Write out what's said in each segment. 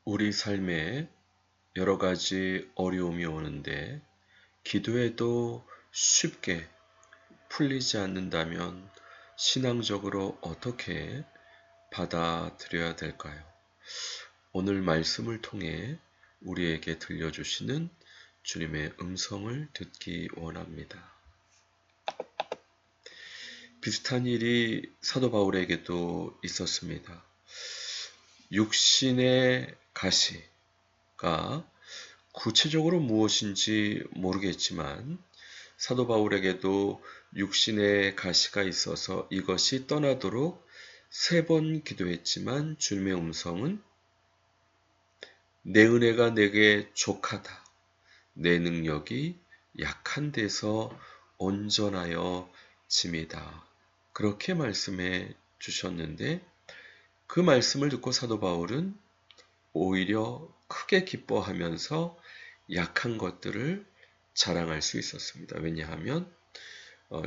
우리 삶에 여러 가지 어려움이 오는데 기도해도 쉽게 풀리지 않는다면 신앙적으로 어떻게 받아들여야 될까요? 오늘 말씀을 통해 우리에게 들려주시는 주님의 음성을 듣기 원합니다. 비슷한 일이 사도 바울에게도 있었습니다. 육신의 가시가 구체적으로 무엇인지 모르겠지만 사도 바울에게도 육신의 가시가 있어서 이것이 떠나도록 3번 기도했지만 주님의 음성은 내 은혜가 내게 족하다. 내 능력이 약한 데서 온전하여 짐이다. 그렇게 말씀해 주셨는데 그 말씀을 듣고 사도 바울은 오히려 크게 기뻐하면서 약한 것들을 자랑할 수 있었습니다. 왜냐하면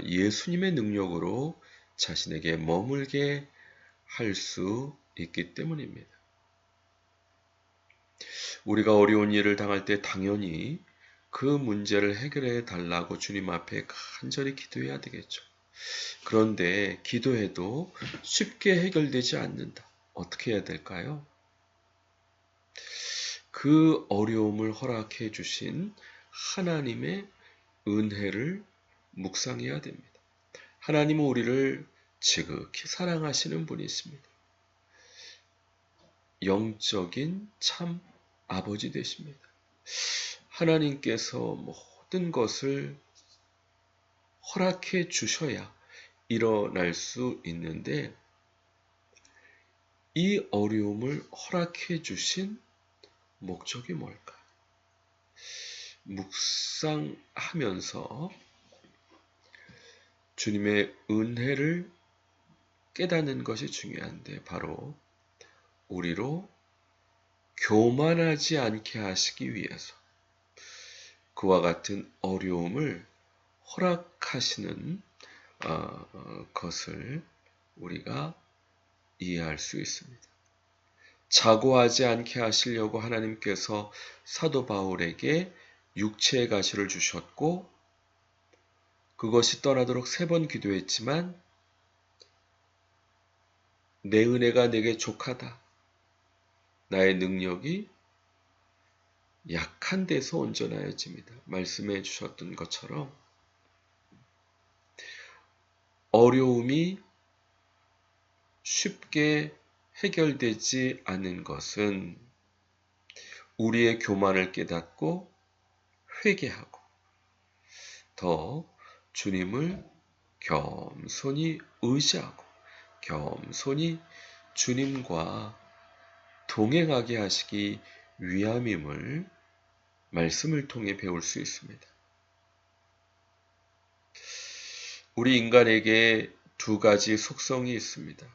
예수님의 능력으로 자신에게 머물게 할 수 있기 때문입니다. 우리가 어려운 일을 당할 때 당연히 그 문제를 해결해 달라고 주님 앞에 간절히 기도해야 되겠죠. 그런데 기도해도 쉽게 해결되지 않는다. 어떻게 해야 될까요? 그 어려움을 허락해 주신 하나님의 은혜를 묵상해야 됩니다. 하나님은 우리를 지극히 사랑하시는 분이십니다. 영적인 참 아버지 되십니다. 하나님께서 모든 것을 허락해 주셔야 일어날 수 있는데 이 어려움을 허락해 주신 목적이 뭘까? 묵상하면서 주님의 은혜를 깨닫는 것이 중요한데 바로 우리로 교만하지 않게 하시기 위해서 그와 같은 어려움을 허락하시는 것을 우리가 이해할 수 있습니다. 자고하지 않게 하시려고 하나님께서 사도 바울에게 육체의 가시를 주셨고 그것이 떠나도록 3번 기도했지만 내 은혜가 내게 족하다. 나의 능력이 약한 데서 온전하여집니다. 말씀해 주셨던 것처럼 어려움이 쉽게 해결되지 않는 것은 우리의 교만을 깨닫고 회개하고 더 주님을 겸손히 의지하고 겸손히 주님과 동행하게 하시기 위함임을 말씀을 통해 배울 수 있습니다. 우리 인간에게 2가지 속성이 있습니다.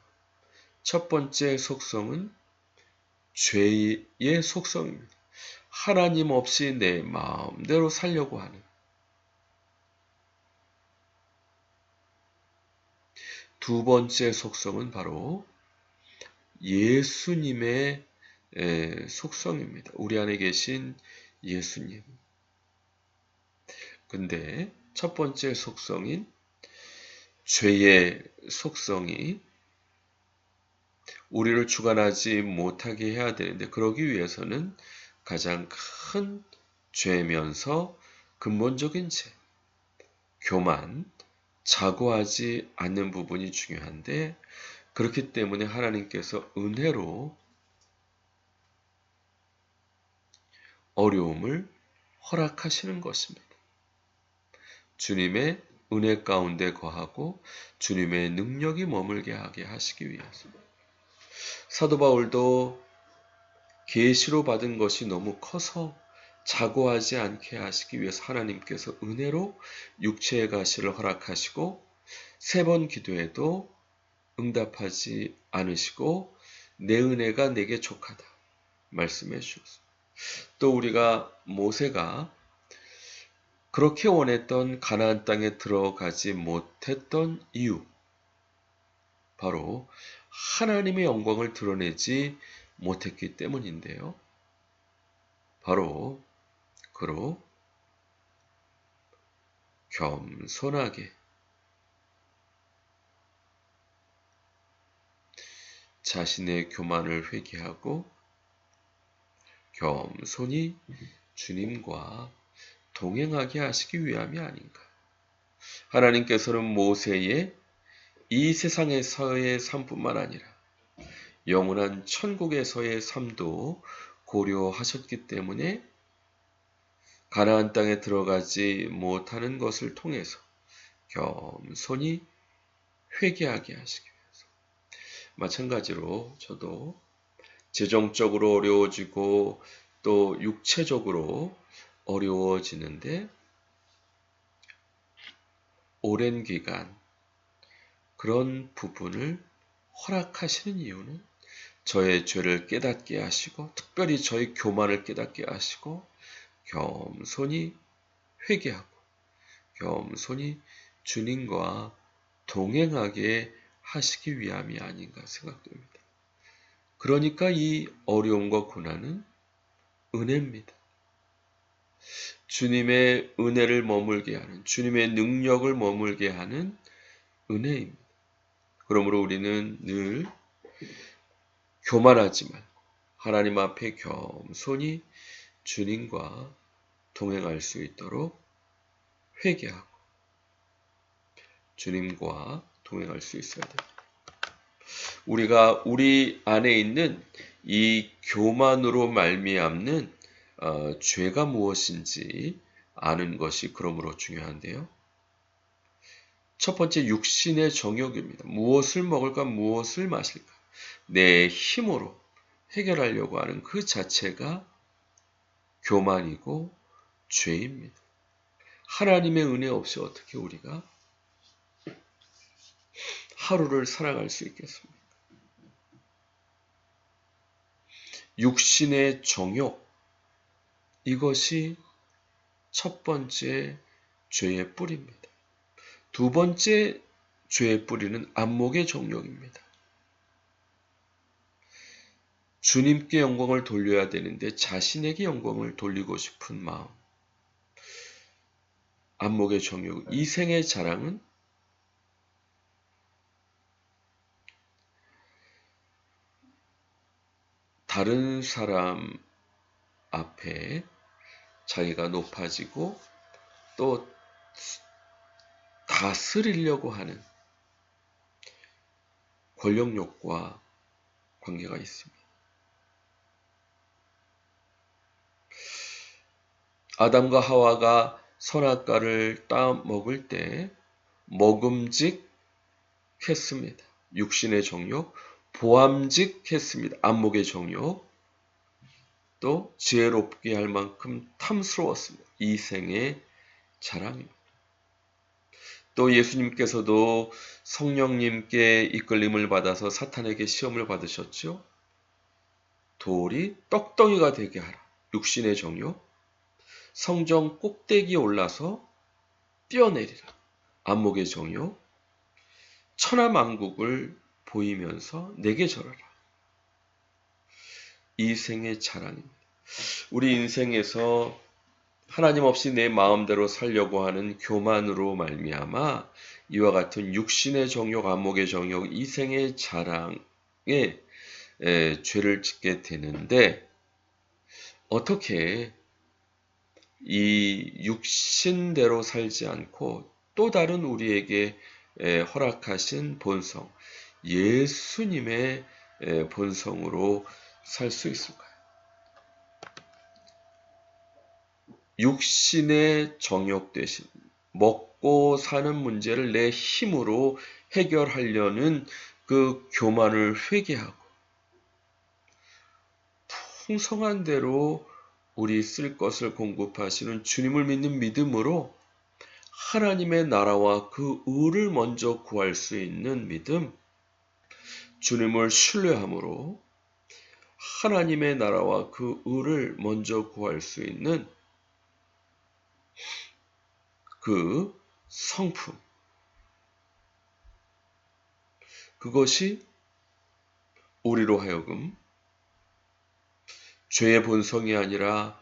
첫 번째 속성은 죄의 속성입니다. 하나님 없이 내 마음대로 살려고 하는. 두 번째 속성은 바로 예수님의 속성입니다. 우리 안에 계신 예수님. 근데 첫 번째 속성인 죄의 속성이 우리를 주관하지 못하게 해야 되는데 그러기 위해서는 가장 큰 죄면서 근본적인 죄, 교만, 자고하지 않는 부분이 중요한데 그렇기 때문에 하나님께서 은혜로 어려움을 허락하시는 것입니다. 주님의 은혜 가운데 거하고 주님의 능력이 머물게 하게 하시기 위해서. 사도 바울도 계시로 받은 것이 너무 커서 자고하지 않게 하시기 위해서 하나님께서 은혜로 육체의 가시를 허락하시고 3번 기도해도 응답하지 않으시고 내 은혜가 내게 족하다 말씀해 주셨습니다. 또 우리가 모세가 그렇게 원했던 가나안 땅에 들어가지 못했던 이유 바로 하나님의 영광을 드러내지 못했기 때문인데요. 바로 그로 겸손하게 자신의 교만을 회개하고 겸손히 주님과 동행하게 하시기 위함이 아닌가. 하나님께서는 모세의 이 세상에서의 삶뿐만 아니라 영원한 천국에서의 삶도 고려하셨기 때문에 가나안 땅에 들어가지 못하는 것을 통해서 겸손히 회개하게 하시기 위해서. 마찬가지로 저도 재정적으로 어려워지고 또 육체적으로 어려워지는데 오랜 기간 그런 부분을 허락하시는 이유는 저의 죄를 깨닫게 하시고 특별히 저의 교만을 깨닫게 하시고 겸손히 회개하고 겸손히 주님과 동행하게 하시기 위함이 아닌가 생각됩니다. 그러니까 이 어려움과 고난은 은혜입니다. 주님의 은혜를 머물게 하는, 주님의 능력을 머물게 하는 은혜입니다. 그러므로 우리는 늘 교만하지만 하나님 앞에 겸손히 주님과 동행할 수 있도록 회개하고 주님과 동행할 수 있어야 됩니다. 우리가 우리 안에 있는 이 교만으로 말미암는 죄가 무엇인지 아는 것이 그러므로 중요한데요. 첫 번째 육신의 정욕입니다. 무엇을 먹을까 무엇을 마실까 내 힘으로 해결하려고 하는 그 자체가 교만이고 죄입니다. 하나님의 은혜 없이 어떻게 우리가 하루를 살아갈 수 있겠습니까? 육신의 정욕, 이것이 첫 번째 죄의 뿌리입니다. 두 번째 죄의 뿌리는 안목의 정욕입니다. 주님께 영광을 돌려야 되는데 자신에게 영광을 돌리고 싶은 마음. 안목의 정욕, 이생의 자랑은 다른 사람 앞에 자기가 높아지고 또 다스리려고 하는 권력욕과 관계가 있습니다. 아담과 하와가 선악과를 따 먹을 때 먹음직했습니다. 육신의 정욕, 보암직했습니다. 안목의 정욕, 또 지혜롭게 할 만큼 탐스러웠습니다. 이생의 자랑입니다. 또 예수님께서도 성령님께 이끌림을 받아서 사탄에게 시험을 받으셨죠. 돌이 떡덩이가 되게 하라. 육신의 정욕, 성전 꼭대기에 올라서 뛰어내리라. 안목의 정욕, 천하만국을 보이면서 내게 절하라. 이생의 자랑입니다. 우리 인생에서 하나님 없이 내 마음대로 살려고 하는 교만으로 말미암아 이와 같은 육신의 정욕, 안목의 정욕, 이생의 자랑에 죄를 짓게 되는데 어떻게 이 육신대로 살지 않고 또 다른 우리에게 허락하신 본성, 예수님의 본성으로 살 수 있을까요? 육신의 정욕 대신 먹고 사는 문제를 내 힘으로 해결하려는 그 교만을 회개하고 풍성한 대로 우리 쓸 것을 공급하시는 주님을 믿는 믿음으로 하나님의 나라와 그 의를 먼저 구할 수 있는 믿음, 주님을 신뢰함으로 하나님의 나라와 그 의를 먼저 구할 수 있는 그 성품, 그것이 우리로 하여금 죄의 본성이 아니라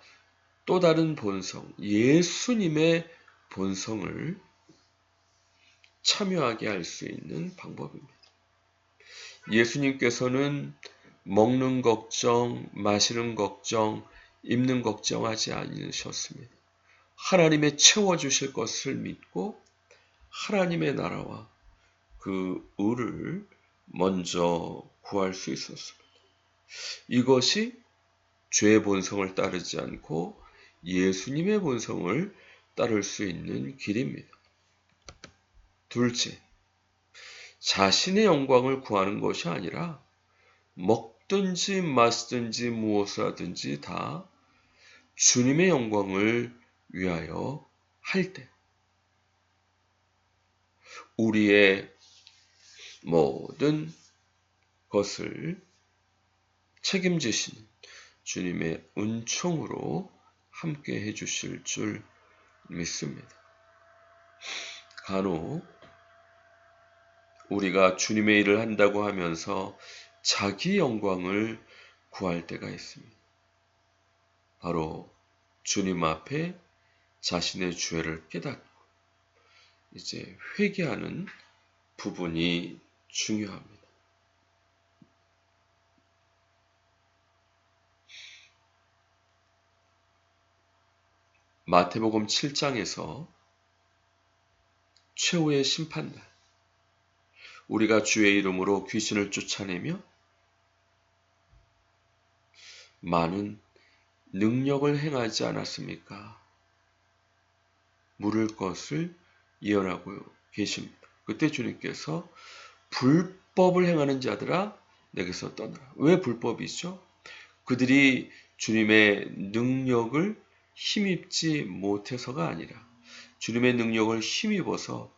또 다른 본성, 예수님의 본성을 참여하게 할 수 있는 방법입니다. 예수님께서는 먹는 걱정, 마시는 걱정, 입는 걱정하지 않으셨습니다. 하나님의 채워주실 것을 믿고 하나님의 나라와 그 의를 먼저 구할 수 있었습니다. 이것이 죄의 본성을 따르지 않고 예수님의 본성을 따를 수 있는 길입니다. 둘째, 자신의 영광을 구하는 것이 아니라 먹든지 마시든지 무엇을 하든지 다 주님의 영광을 위하여 할 때 우리의 모든 것을 책임지시는 주님의 은총으로 함께 해주실 줄 믿습니다. 간혹 우리가 주님의 일을 한다고 하면서 자기 영광을 구할 때가 있습니다. 바로 주님 앞에 자신의 죄를 깨닫고 이제 회개하는 부분이 중요합니다. 마태복음 7장에서 최후의 심판날, 우리가 주의 이름으로 귀신을 쫓아내며 많은 능력을 행하지 않았습니까? 물을 것을 예언하고 계십니다. 그때 주님께서 불법을 행하는 자들아 내게서 떠나라. 왜 불법이죠? 그들이 주님의 능력을 힘입지 못해서가 아니라 주님의 능력을 힘입어서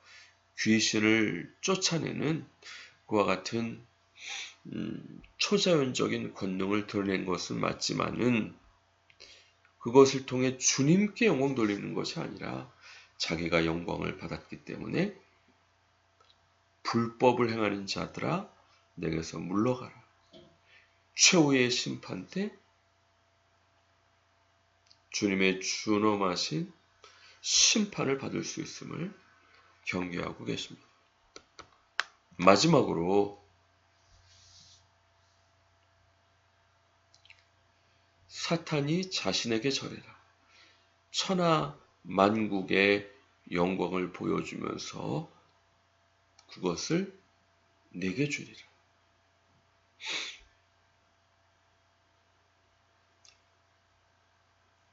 귀신을 쫓아내는 그와 같은 초자연적인 권능을 드러낸 것은 맞지만은 그것을 통해 주님께 영광 돌리는 것이 아니라 자기가 영광을 받았기 때문에 불법을 행하는 자들아 내게서 물러가라. 최후의 심판 때 주님의 준엄하신 심판을 받을 수 있음을 경계하고 계십니다. 마지막으로 사탄이 자신에게 절해라. 천하 만국의 영광을 보여주면서 그것을 내게 주리라.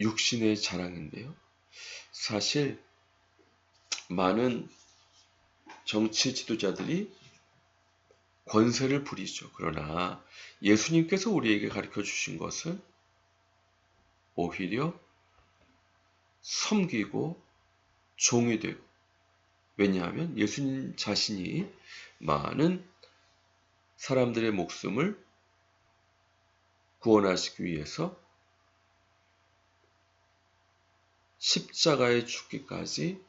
육신의 자랑인데요. 사실 많은 정치 지도자들이 권세를 부리죠. 그러나 예수님께서 우리에게 가르쳐 주신 것은 오히려 섬기고 종이 되고, 왜냐하면 예수님 자신이 많은 사람들의 목숨을 구원하시기 위해서 십자가에 죽기까지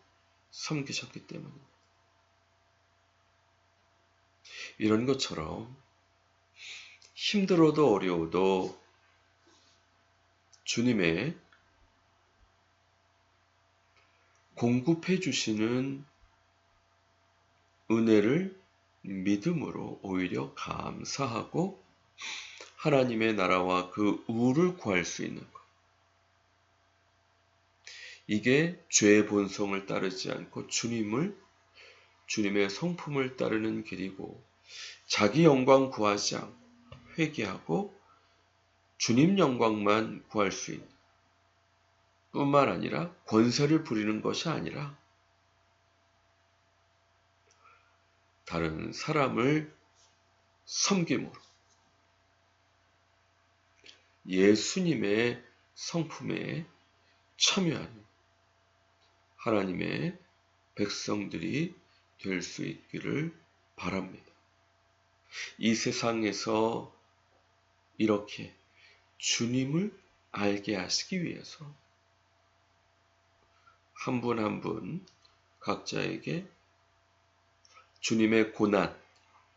섬기셨기 때문입니다. 이런 것처럼 힘들어도 어려워도 주님의 공급해 주시는 은혜를 믿음으로 오히려 감사하고 하나님의 나라와 그 의를 구할 수 있는 것. 이게 죄의 본성을 따르지 않고 주님의 성품을 따르는 길이고, 자기 영광 구하지 않고 회개하고 주님 영광만 구할 수 있는 뿐만 아니라 권세를 부리는 것이 아니라 다른 사람을 섬김으로 예수님의 성품에 참여하는 하나님의 백성들이 될 수 있기를 바랍니다. 이 세상에서 이렇게 주님을 알게 하시기 위해서 한 분 한 분 각자에게 주님의 고난,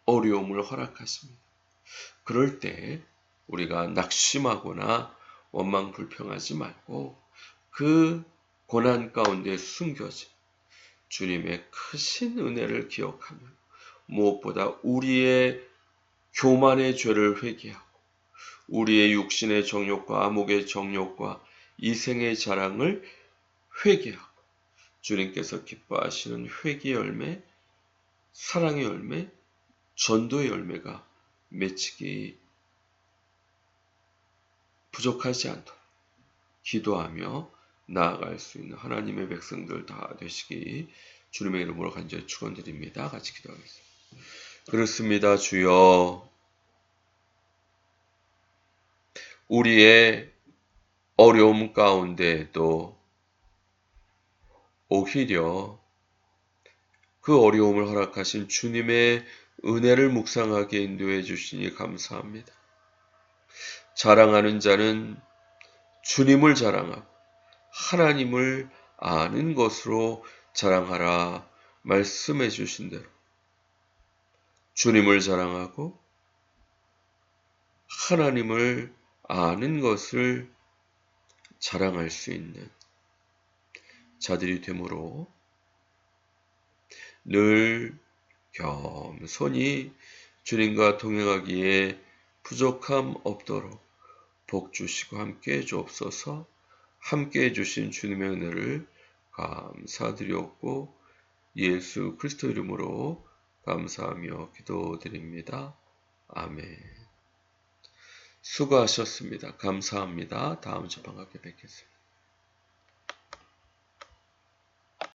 어려움을 허락하십니다. 그럴 때 우리가 낙심하거나 원망불평하지 말고 그 고난 가운데 숨겨진 주님의 크신 은혜를 기억하며 무엇보다 우리의 교만의 죄를 회개하고 우리의 육신의 정욕과 암흑의 정욕과 이생의 자랑을 회개하고 주님께서 기뻐하시는 회개의 열매, 사랑의 열매, 전도의 열매가 맺히기 부족하지 않도록 기도하며 나아갈 수 있는 하나님의 백성들 다 되시기 주님의 이름으로 간절히 축원드립니다. 같이 기도하겠습니다. 그렇습니다. 주여, 우리의 어려움 가운데에도 오히려 그 어려움을 허락하신 주님의 은혜를 묵상하게 인도해 주시니 감사합니다. 자랑하는 자는 주님을 자랑하고 하나님을 아는 것으로 자랑하라 말씀해 주신 대로 주님을 자랑하고 하나님을 아는 것을 자랑할 수 있는 자들이 되므로 늘 겸손히 주님과 동행하기에 부족함 없도록 복 주시고 함께해 주옵소서. 함께해 주신 주님의 은혜를 감사드렸고 예수 그리스도 이름으로 감사하며 기도드립니다. 아멘. 수고하셨습니다. 감사합니다. 다음 주에 반갑게 뵙겠습니다.